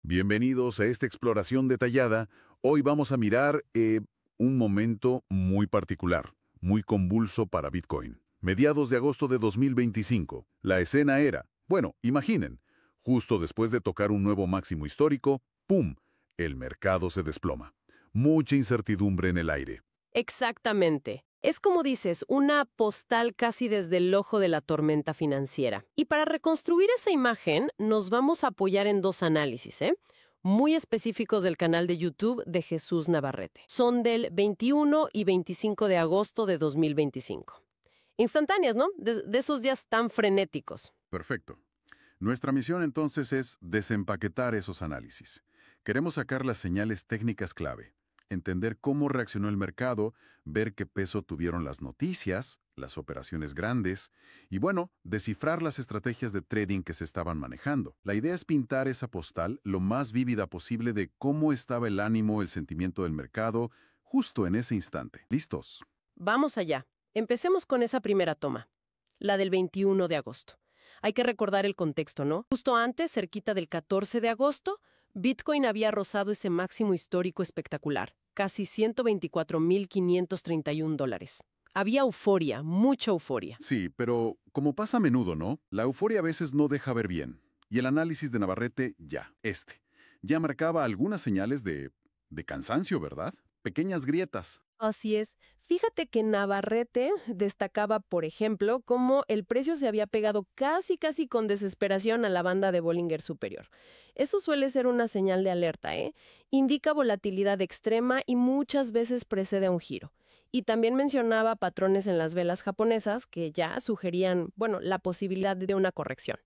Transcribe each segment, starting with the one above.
Bienvenidos a esta exploración detallada. Hoy vamos a mirar un momento muy particular, muy convulso para Bitcoin. Mediados de agosto de 2025. La escena era, bueno, imaginen, justo después de tocar un nuevo máximo histórico, ¡pum!, el mercado se desploma. Mucha incertidumbre en el aire. Exactamente. Es como dices, una postal casi desde el ojo de la tormenta financiera. Y para reconstruir esa imagen, nos vamos a apoyar en dos análisis, muy específicos del canal de YouTube de Jesús Navarrete. Son del 21 y 25 de agosto de 2025. Instantáneas, ¿no? De esos días tan frenéticos. Perfecto. Nuestra misión entonces es desempaquetar esos análisis. Queremos sacar las señales técnicas clave, entender cómo reaccionó el mercado, ver qué peso tuvieron las noticias, las operaciones grandes y, bueno, descifrar las estrategias de trading que se estaban manejando. La idea es pintar esa postal lo más vívida posible de cómo estaba el ánimo, el sentimiento del mercado, justo en ese instante. ¿Listos? Vamos allá. Empecemos con esa primera toma, la del 21 de agosto. Hay que recordar el contexto, ¿no? Justo antes, cerquita del 14 de agosto, Bitcoin había rozado ese máximo histórico espectacular, casi 124.531 dólares. Había euforia, mucha euforia. Sí, pero como pasa a menudo, ¿no? La euforia a veces no deja ver bien. Y el análisis de Navarrete ya marcaba algunas señales de cansancio, ¿verdad? Pequeñas grietas. Así es. Fíjate que Navarrete destacaba, por ejemplo, cómo el precio se había pegado casi con desesperación a la banda de Bollinger Superior. Eso suele ser una señal de alerta, ¿eh? Indica volatilidad extrema y muchas veces precede a un giro. Y también mencionaba patrones en las velas japonesas que ya sugerían, bueno, la posibilidad de una corrección.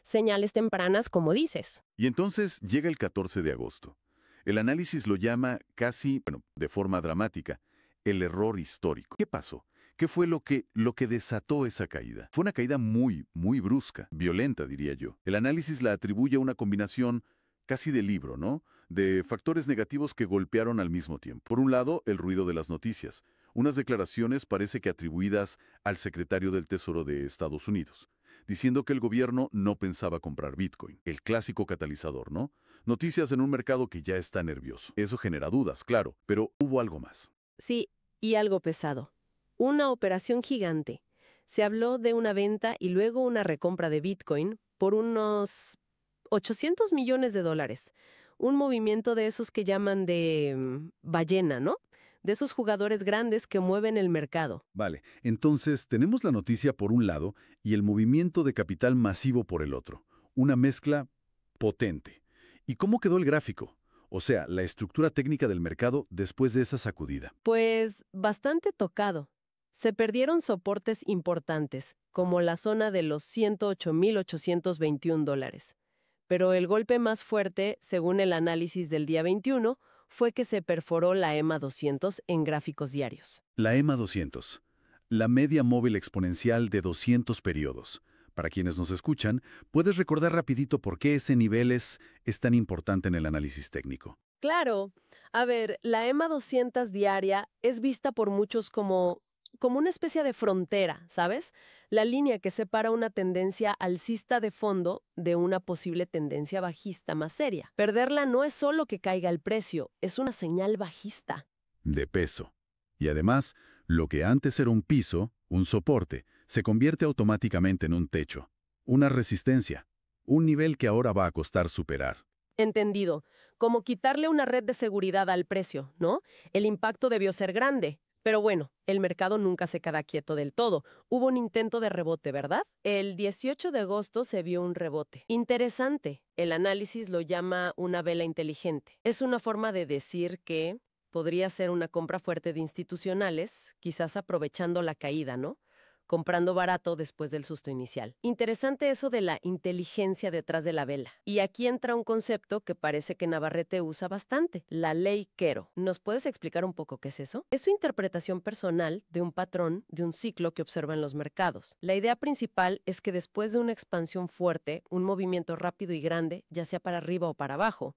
Señales tempranas, como dices. Y entonces llega el 14 de agosto. El análisis lo llama casi, bueno, de forma dramática, el error histórico. ¿Qué pasó? ¿Qué fue lo que desató esa caída? Fue una caída muy brusca, violenta, diría yo. El análisis la atribuye a una combinación casi de libro, ¿no? De factores negativos que golpearon al mismo tiempo. Por un lado, el ruido de las noticias. Unas declaraciones parece que atribuidas al secretario del Tesoro de Estados Unidos, diciendo que el gobierno no pensaba comprar Bitcoin. El clásico catalizador, ¿no? Noticias en un mercado que ya está nervioso. Eso genera dudas, claro, pero hubo algo más. Sí, y algo pesado. Una operación gigante. Se habló de una venta y luego una recompra de Bitcoin por unos 800 millones de dólares. Un movimiento de esos que llaman de ballena, ¿no? De esos jugadores grandes que mueven el mercado. Vale, entonces tenemos la noticia por un lado y el movimiento de capital masivo por el otro. Una mezcla potente. ¿Y cómo quedó el gráfico? O sea, la estructura técnica del mercado después de esa sacudida. Pues bastante tocado. Se perdieron soportes importantes, como la zona de los 108.821 dólares. Pero el golpe más fuerte, según el análisis del día 21, fue que se perforó la EMA 200 en gráficos diarios. La EMA 200, la media móvil exponencial de 200 periodos. Para quienes nos escuchan, ¿puedes recordar rapidito por qué ese nivel es tan importante en el análisis técnico? Claro. A ver, la EMA 200 diaria es vista por muchos como una especie de frontera, ¿sabes? La línea que separa una tendencia alcista de fondo de una posible tendencia bajista más seria. Perderla no es solo que caiga el precio, es una señal bajista. De peso. Y además, lo que antes era un piso, un soporte, se convierte automáticamente en un techo, una resistencia, un nivel que ahora va a costar superar. Entendido. Como quitarle una red de seguridad al precio, ¿no? El impacto debió ser grande. Pero bueno, el mercado nunca se queda quieto del todo. Hubo un intento de rebote, ¿verdad? El 18 de agosto se vio un rebote. Interesante. El análisis lo llama una vela inteligente. Es una forma de decir que podría ser una compra fuerte de institucionales, quizás aprovechando la caída, ¿no? Comprando barato después del susto inicial. Interesante eso de la inteligencia detrás de la vela. Y aquí entra un concepto que parece que Navarrete usa bastante, la ley Quero. ¿Nos puedes explicar un poco qué es eso? Es su interpretación personal de un patrón, de un ciclo que observa en los mercados. La idea principal es que después de una expansión fuerte, un movimiento rápido y grande, ya sea para arriba o para abajo,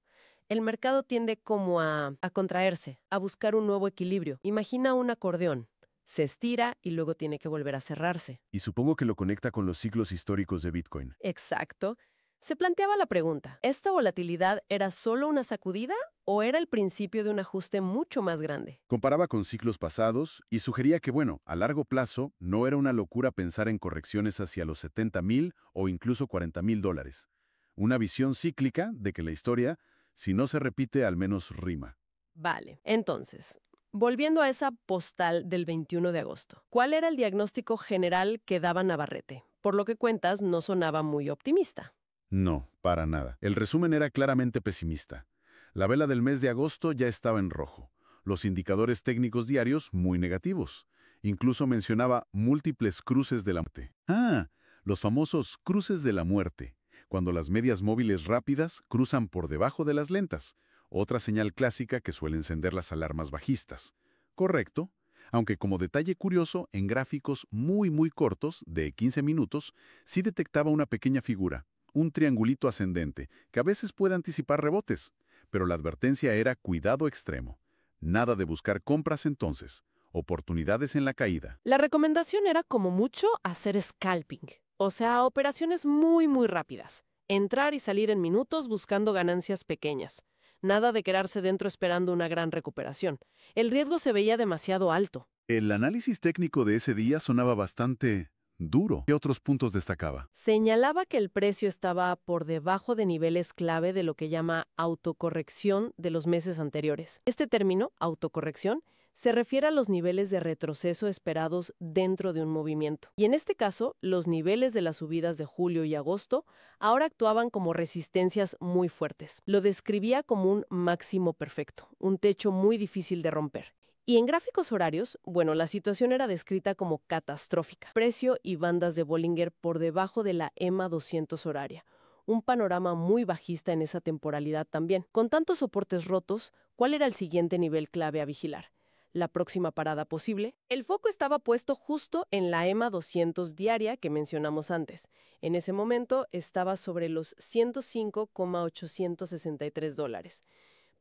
el mercado tiende como a contraerse, a buscar un nuevo equilibrio. Imagina un acordeón. Se estira y luego tiene que volver a cerrarse. Y supongo que lo conecta con los ciclos históricos de Bitcoin. Exacto. Se planteaba la pregunta, ¿esta volatilidad era solo una sacudida o era el principio de un ajuste mucho más grande? Comparaba con ciclos pasados y sugería que, bueno, a largo plazo no era una locura pensar en correcciones hacia los 70,000 o incluso 40,000 dólares. Una visión cíclica de que la historia, si no se repite, al menos rima. Vale, entonces, volviendo a esa postal del 21 de agosto, ¿cuál era el diagnóstico general que daba Navarrete? Por lo que cuentas, no sonaba muy optimista. No, para nada. El resumen era claramente pesimista. La vela del mes de agosto ya estaba en rojo. Los indicadores técnicos diarios muy negativos. Incluso mencionaba múltiples cruces de la muerte. Ah, los famosos cruces de la muerte, cuando las medias móviles rápidas cruzan por debajo de las lentas, otra señal clásica que suele encender las alarmas bajistas. Correcto, aunque como detalle curioso, en gráficos muy cortos, de 15 minutos, sí detectaba una pequeña figura, un triangulito ascendente, que a veces puede anticipar rebotes, pero la advertencia era cuidado extremo. Nada de buscar compras entonces, oportunidades en la caída. La recomendación era como mucho hacer scalping, o sea, operaciones muy rápidas. Entrar y salir en minutos buscando ganancias pequeñas. Nada de quedarse dentro esperando una gran recuperación. El riesgo se veía demasiado alto. El análisis técnico de ese día sonaba bastante duro. ¿Qué otros puntos destacaba? Señalaba que el precio estaba por debajo de niveles clave de lo que llama autocorrección de los meses anteriores. Este término, autocorrección, se refiere a los niveles de retroceso esperados dentro de un movimiento. Y en este caso, los niveles de las subidas de julio y agosto ahora actuaban como resistencias muy fuertes. Lo describía como un máximo perfecto, un techo muy difícil de romper. Y en gráficos horarios, bueno, la situación era descrita como catastrófica. Precio y bandas de Bollinger por debajo de la EMA 200 horaria. Un panorama muy bajista en esa temporalidad también. Con tantos soportes rotos, ¿cuál era el siguiente nivel clave a vigilar? La próxima parada posible. El foco estaba puesto justo en la EMA 200 diaria que mencionamos antes. En ese momento estaba sobre los 105,863 dólares.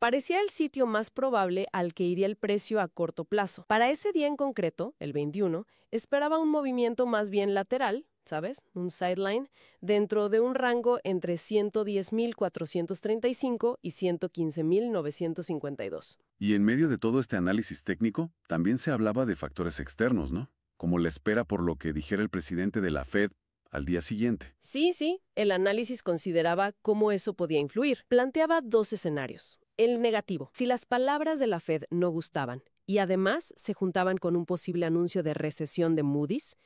Parecía el sitio más probable al que iría el precio a corto plazo. Para ese día en concreto, el 21, esperaba un movimiento más bien lateral, ¿sabes? Un sideline, dentro de un rango entre 110,435 y 115,952. Y en medio de todo este análisis técnico, también se hablaba de factores externos, ¿no? Como la espera por lo que dijera el presidente de la Fed al día siguiente. Sí, el análisis consideraba cómo eso podía influir. Planteaba dos escenarios. El negativo, si las palabras de la Fed no gustaban y además se juntaban con un posible anuncio de recesión de Moody's,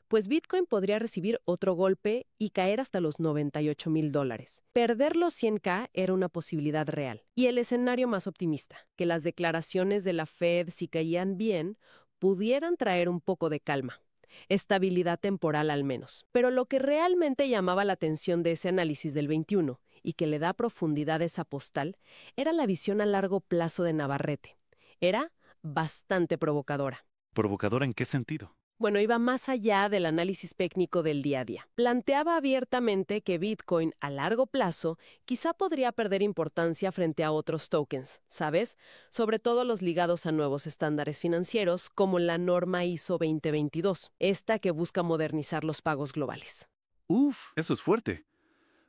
pues Bitcoin podría recibir otro golpe y caer hasta los 98,000 dólares. Perder los 100K era una posibilidad real. Y el escenario más optimista, que las declaraciones de la Fed, si caían bien, pudieran traer un poco de calma. Estabilidad temporal al menos. Pero lo que realmente llamaba la atención de ese análisis del 21 y que le da profundidad a esa postal era la visión a largo plazo de Navarrete. Era bastante provocadora. ¿Provocadora en qué sentido? Bueno, iba más allá del análisis técnico del día a día. Planteaba abiertamente que Bitcoin a largo plazo quizá podría perder importancia frente a otros tokens, ¿sabes? Sobre todo los ligados a nuevos estándares financieros como la norma ISO 2022, esta que busca modernizar los pagos globales. Uf, eso es fuerte.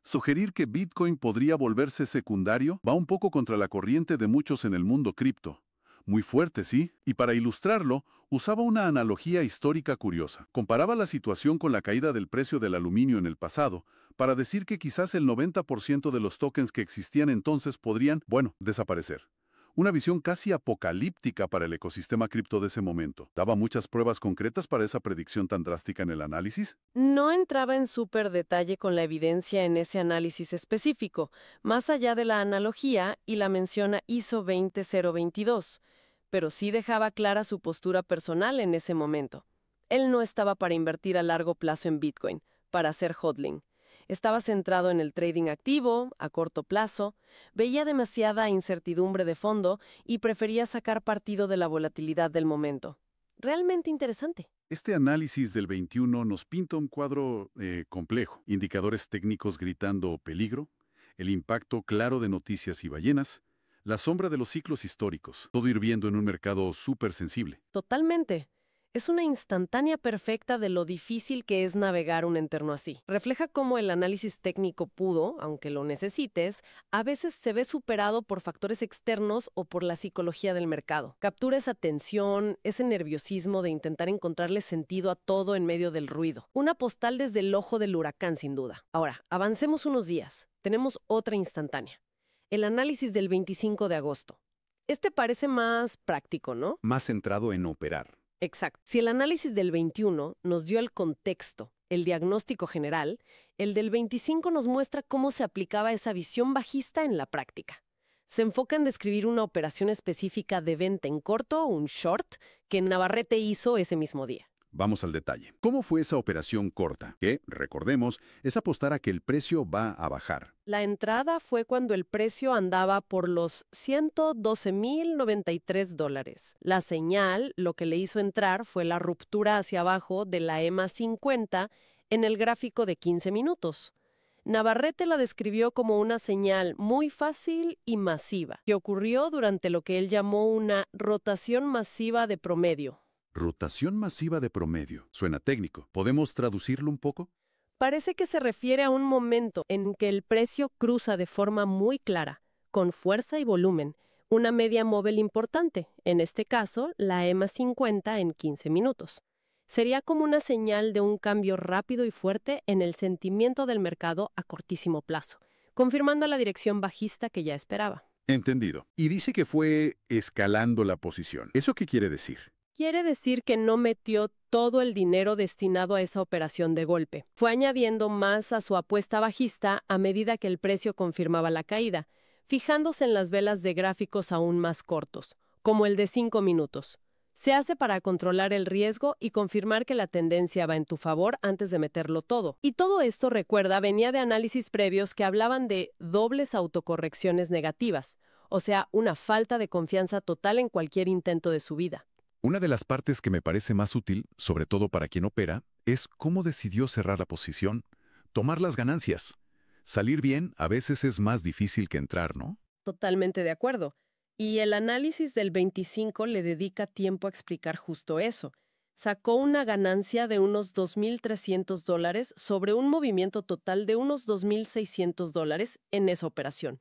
Sugerir que Bitcoin podría volverse secundario va un poco contra la corriente de muchos en el mundo cripto. Muy fuerte, sí, y para ilustrarlo, usaba una analogía histórica curiosa. Comparaba la situación con la caída del precio del aluminio en el pasado, para decir que quizás el 90% de los tokens que existían entonces podrían, desaparecer. Una visión casi apocalíptica para el ecosistema cripto de ese momento. ¿Daba muchas pruebas concretas para esa predicción tan drástica en el análisis? No entraba en súper detalle con la evidencia en ese análisis específico, más allá de la analogía y la mención a ISO 20022, pero sí dejaba clara su postura personal en ese momento. Él no estaba para invertir a largo plazo en Bitcoin, para hacer hodling. Estaba centrado en el trading activo, a corto plazo, veía demasiada incertidumbre de fondo y prefería sacar partido de la volatilidad del momento. Realmente interesante. Este análisis del 21 nos pinta un cuadro complejo. Indicadores técnicos gritando peligro, el impacto claro de noticias y ballenas, la sombra de los ciclos históricos, todo hirviendo en un mercado súper sensible. Totalmente. Es una instantánea perfecta de lo difícil que es navegar un entorno así. Refleja cómo el análisis técnico pudo, aunque lo necesites, a veces se ve superado por factores externos o por la psicología del mercado. Captura esa tensión, ese nerviosismo de intentar encontrarle sentido a todo en medio del ruido. Una postal desde el ojo del huracán, sin duda. Ahora, avancemos unos días. Tenemos otra instantánea. El análisis del 25 de agosto. Este parece más práctico, ¿no? Más centrado en operar. Exacto. Si el análisis del 21 nos dio el contexto, el diagnóstico general, el del 25 nos muestra cómo se aplicaba esa visión bajista en la práctica. Se enfoca en describir una operación específica de venta en corto, un short, que Navarrete hizo ese mismo día. Vamos al detalle. ¿Cómo fue esa operación corta? Que, recordemos, es apostar a que el precio va a bajar. La entrada fue cuando el precio andaba por los $112,093. La señal, lo que le hizo entrar, fue la ruptura hacia abajo de la EMA 50 en el gráfico de 15 minutos. Navarrete la describió como una señal muy fácil y masiva, que ocurrió durante lo que él llamó una rotación masiva de promedio. Rotación masiva de promedio. Suena técnico. ¿Podemos traducirlo un poco? Parece que se refiere a un momento en que el precio cruza de forma muy clara, con fuerza y volumen, una media móvil importante, en este caso la EMA 50 en 15 minutos. Sería como una señal de un cambio rápido y fuerte en el sentimiento del mercado a cortísimo plazo, confirmando la dirección bajista que ya esperaba. Entendido. Y dice que fue escalando la posición. ¿Eso qué quiere decir? Quiere decir que no metió todo el dinero destinado a esa operación de golpe. Fue añadiendo más a su apuesta bajista a medida que el precio confirmaba la caída, fijándose en las velas de gráficos aún más cortos, como el de 5 minutos. Se hace para controlar el riesgo y confirmar que la tendencia va en tu favor antes de meterlo todo. Y todo esto, recuerda, venía de análisis previos que hablaban de dobles autocorrecciones negativas, o sea, una falta de confianza total en cualquier intento de subida. Una de las partes que me parece más útil, sobre todo para quien opera, es cómo decidió cerrar la posición, tomar las ganancias. Salir bien a veces es más difícil que entrar, ¿no? Totalmente de acuerdo. Y el análisis del 25 le dedica tiempo a explicar justo eso. Sacó una ganancia de unos $2,300 sobre un movimiento total de unos $2,600 en esa operación.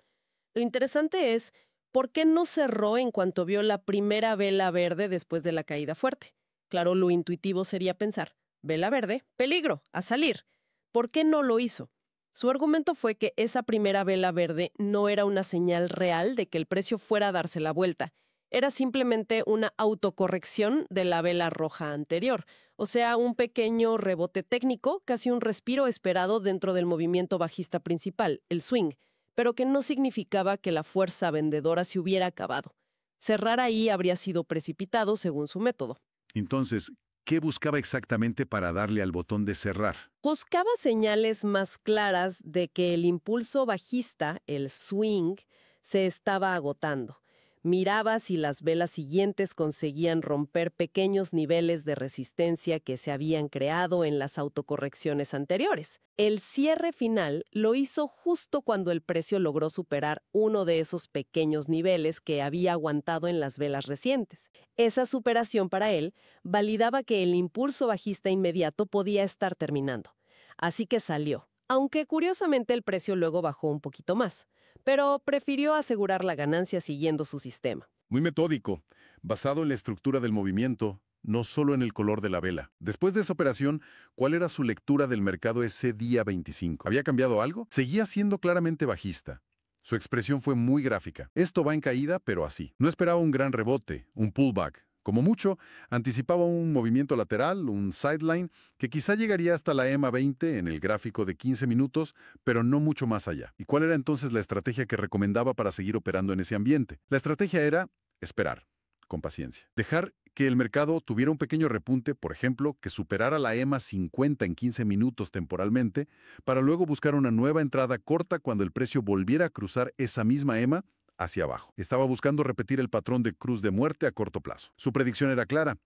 Lo interesante es, ¿por qué no cerró en cuanto vio la primera vela verde después de la caída fuerte? Claro, lo intuitivo sería pensar, vela verde, peligro, a salir. ¿Por qué no lo hizo? Su argumento fue que esa primera vela verde no era una señal real de que el precio fuera a darse la vuelta. Era simplemente una autocorrección de la vela roja anterior, o sea, un pequeño rebote técnico, casi un respiro esperado dentro del movimiento bajista principal, el swing, pero que no significaba que la fuerza vendedora se hubiera acabado. Cerrar ahí habría sido precipitado según su método. Entonces, ¿qué buscaba exactamente para darle al botón de cerrar? Buscaba señales más claras de que el impulso bajista, el swing, se estaba agotando. Miraba si las velas siguientes conseguían romper pequeños niveles de resistencia que se habían creado en las autocorrecciones anteriores. El cierre final lo hizo justo cuando el precio logró superar uno de esos pequeños niveles que había aguantado en las velas recientes. Esa superación para él validaba que el impulso bajista inmediato podía estar terminando. Así que salió, aunque curiosamente el precio luego bajó un poquito más, pero prefirió asegurar la ganancia siguiendo su sistema. Muy metódico, basado en la estructura del movimiento, no solo en el color de la vela. Después de esa operación, ¿cuál era su lectura del mercado ese día 25? ¿Había cambiado algo? Seguía siendo claramente bajista. Su expresión fue muy gráfica. Esto va en caída, pero así. No esperaba un gran rebote, un pullback. Como mucho, anticipaba un movimiento lateral, un sideline, que quizá llegaría hasta la EMA 20 en el gráfico de 15 minutos, pero no mucho más allá. ¿Y cuál era entonces la estrategia que recomendaba para seguir operando en ese ambiente? La estrategia era esperar, con paciencia. Dejar que el mercado tuviera un pequeño repunte, por ejemplo, que superara la EMA 50 en 15 minutos temporalmente, para luego buscar una nueva entrada corta cuando el precio volviera a cruzar esa misma EMA hacia abajo. Estaba buscando repetir el patrón de cruz de muerte a corto plazo. Su predicción era clara.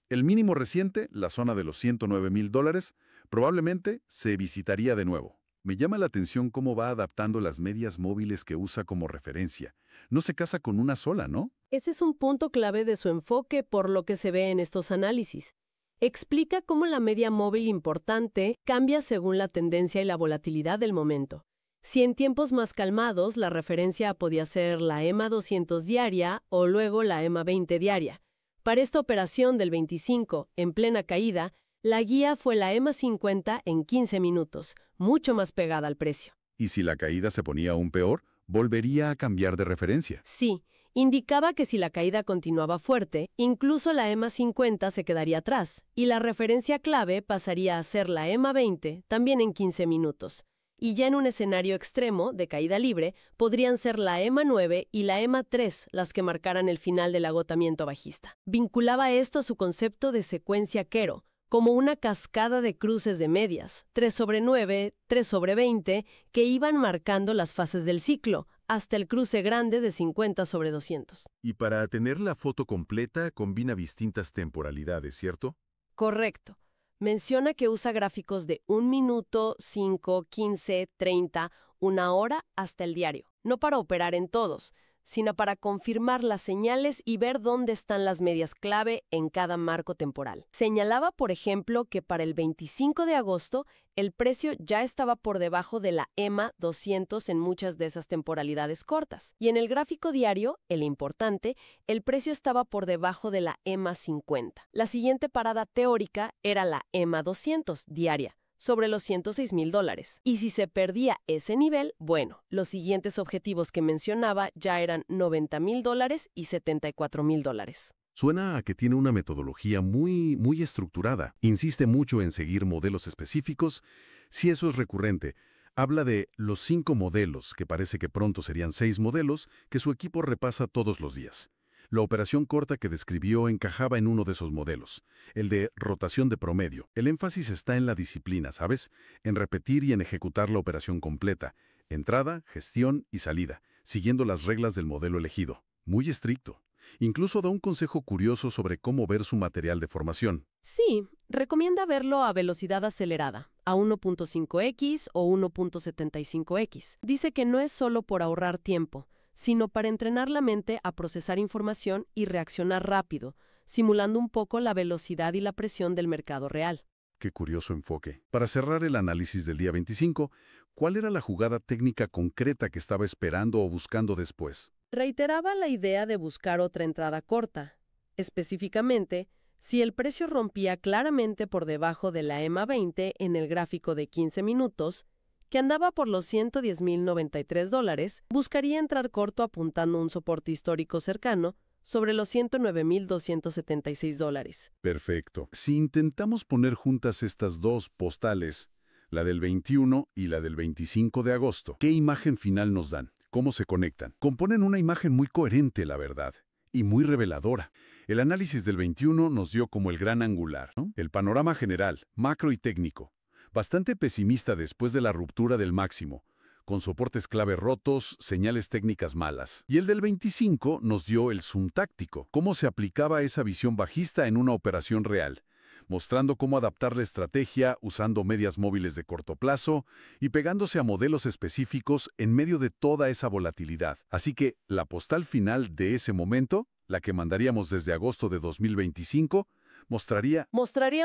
El mínimo reciente, la zona de los $109,000, probablemente se visitaría de nuevo. Me llama la atención cómo va adaptando las medias móviles que usa como referencia. No se casa con una sola, ¿no? Ese es un punto clave de su enfoque por lo que se ve en estos análisis. Explica cómo la media móvil importante cambia según la tendencia y la volatilidad del momento. Si en tiempos más calmados la referencia podía ser la EMA 200 diaria o luego la EMA 20 diaria. Para esta operación del 25, en plena caída, la guía fue la EMA 50 en 15 minutos, mucho más pegada al precio. Y si la caída se ponía aún peor, volvería a cambiar de referencia. Sí, indicaba que si la caída continuaba fuerte, incluso la EMA 50 se quedaría atrás, y la referencia clave pasaría a ser la EMA 20, también en 15 minutos. Y ya en un escenario extremo, de caída libre, podrían ser la EMA 9 y la EMA 3 las que marcaran el final del agotamiento bajista. Vinculaba esto a su concepto de secuencia Quero, como una cascada de cruces de medias, 3 sobre 9, 3 sobre 20, que iban marcando las fases del ciclo, hasta el cruce grande de 50 sobre 200. Y para tener la foto completa, combina distintas temporalidades, ¿cierto? Correcto. Menciona que usa gráficos de 1 minuto, 5, 15, 30, 1 hora hasta el diario. No para operar en todos, sino para confirmar las señales y ver dónde están las medias clave en cada marco temporal. Señalaba, por ejemplo, que para el 25 de agosto el precio ya estaba por debajo de la EMA 200 en muchas de esas temporalidades cortas. Y en el gráfico diario, el importante, el precio estaba por debajo de la EMA 50. La siguiente parada teórica era la EMA 200 diaria, sobre los $106,000. Y si se perdía ese nivel, bueno, los siguientes objetivos que mencionaba ya eran $90,000 y $74,000. Suena a que tiene una metodología muy estructurada. Insiste mucho en seguir modelos específicos. Si eso es recurrente, habla de los 5 modelos, que parece que pronto serían 6 modelos, que su equipo repasa todos los días. La operación corta que describió encajaba en uno de esos modelos, el de rotación de promedio. El énfasis está en la disciplina, ¿sabes? En repetir y en ejecutar la operación completa, entrada, gestión y salida, siguiendo las reglas del modelo elegido. Muy estricto. Incluso da un consejo curioso sobre cómo ver su material de formación. Sí, recomienda verlo a velocidad acelerada, a 1.5x o 1.75x. Dice que no es solo por ahorrar tiempo, sino para entrenar la mente a procesar información y reaccionar rápido, simulando un poco la velocidad y la presión del mercado real. Qué curioso enfoque. Para cerrar el análisis del día 25, ¿cuál era la jugada técnica concreta que estaba esperando o buscando después? Reiteraba la idea de buscar otra entrada corta. Específicamente, si el precio rompía claramente por debajo de la EMA 20 en el gráfico de 15 minutos, que andaba por los $110,093, buscaría entrar corto apuntando un soporte histórico cercano sobre los $109,276. Perfecto. Si intentamos poner juntas estas dos postales, la del 21 y la del 25 de agosto, ¿qué imagen final nos dan? ¿Cómo se conectan? Componen una imagen muy coherente, la verdad, y muy reveladora. El análisis del 21 nos dio como el gran angular, ¿no? El panorama general, macro y técnico. Bastante pesimista después de la ruptura del máximo, con soportes clave rotos, señales técnicas malas. Y el del 25 nos dio el zoom táctico, cómo se aplicaba esa visión bajista en una operación real, mostrando cómo adaptar la estrategia usando medias móviles de corto plazo y pegándose a modelos específicos en medio de toda esa volatilidad. Así que la postal final de ese momento, la que mandaríamos desde agosto de 2025, mostraría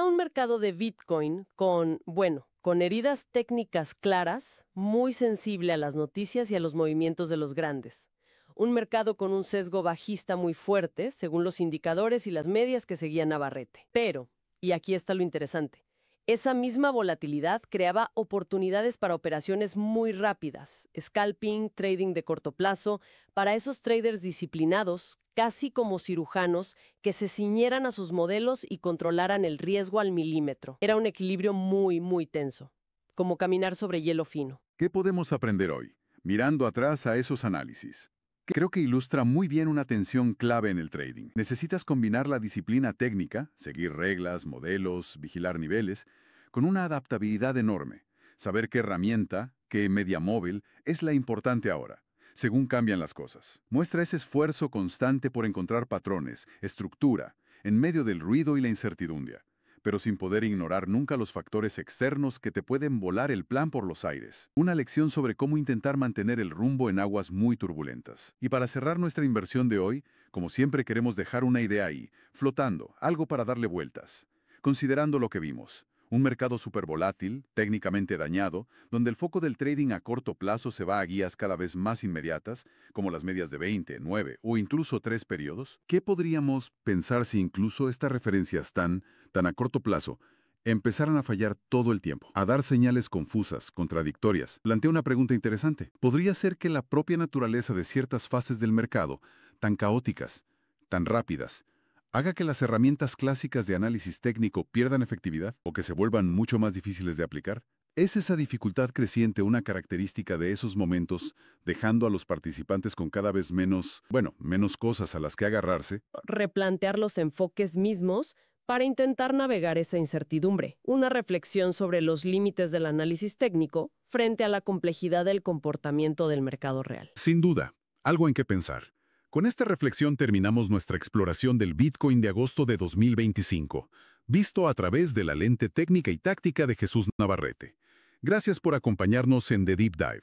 un mercado de Bitcoin con heridas técnicas claras, muy sensible a las noticias y a los movimientos de los grandes. Un mercado con un sesgo bajista muy fuerte, según los indicadores y las medias que seguían Navarrete. Pero, y aquí está lo interesante, esa misma volatilidad creaba oportunidades para operaciones muy rápidas, scalping, trading de corto plazo, para esos traders disciplinados, casi como cirujanos, que se ciñeran a sus modelos y controlaran el riesgo al milímetro. Era un equilibrio muy tenso, como caminar sobre hielo fino. ¿Qué podemos aprender hoy, mirando atrás a esos análisis? Creo que ilustra muy bien una tensión clave en el trading. Necesitas combinar la disciplina técnica, seguir reglas, modelos, vigilar niveles, con una adaptabilidad enorme. Saber qué herramienta, qué media móvil, es la importante ahora, según cambian las cosas. Muestra ese esfuerzo constante por encontrar patrones, estructura, en medio del ruido y la incertidumbre, pero sin poder ignorar nunca los factores externos que te pueden volar el plan por los aires. Una lección sobre cómo intentar mantener el rumbo en aguas muy turbulentas. Y para cerrar nuestra inversión de hoy, como siempre queremos dejar una idea ahí, flotando, algo para darle vueltas. considerando lo que vimos. Un mercado supervolátil, técnicamente dañado, donde el foco del trading a corto plazo se va a guías cada vez más inmediatas, como las medias de 20, 9 o incluso 3 periodos. ¿Qué podríamos pensar si incluso estas referencias tan a corto plazo empezaran a fallar todo el tiempo, a dar señales confusas, contradictorias? Plantea una pregunta interesante. ¿Podría ser que la propia naturaleza de ciertas fases del mercado, tan caóticas, tan rápidas, haga que las herramientas clásicas de análisis técnico pierdan efectividad o que se vuelvan mucho más difíciles de aplicar? ¿Es esa dificultad creciente una característica de esos momentos, dejando a los participantes con cada vez menos cosas a las que agarrarse? Replantear los enfoques mismos para intentar navegar esa incertidumbre. Una reflexión sobre los límites del análisis técnico frente a la complejidad del comportamiento del mercado real. Sin duda, algo en qué pensar. Con esta reflexión terminamos nuestra exploración del Bitcoin de agosto de 2025, visto a través de la lente técnica y táctica de Jesús Navarrete. Gracias por acompañarnos en The Deep Dive.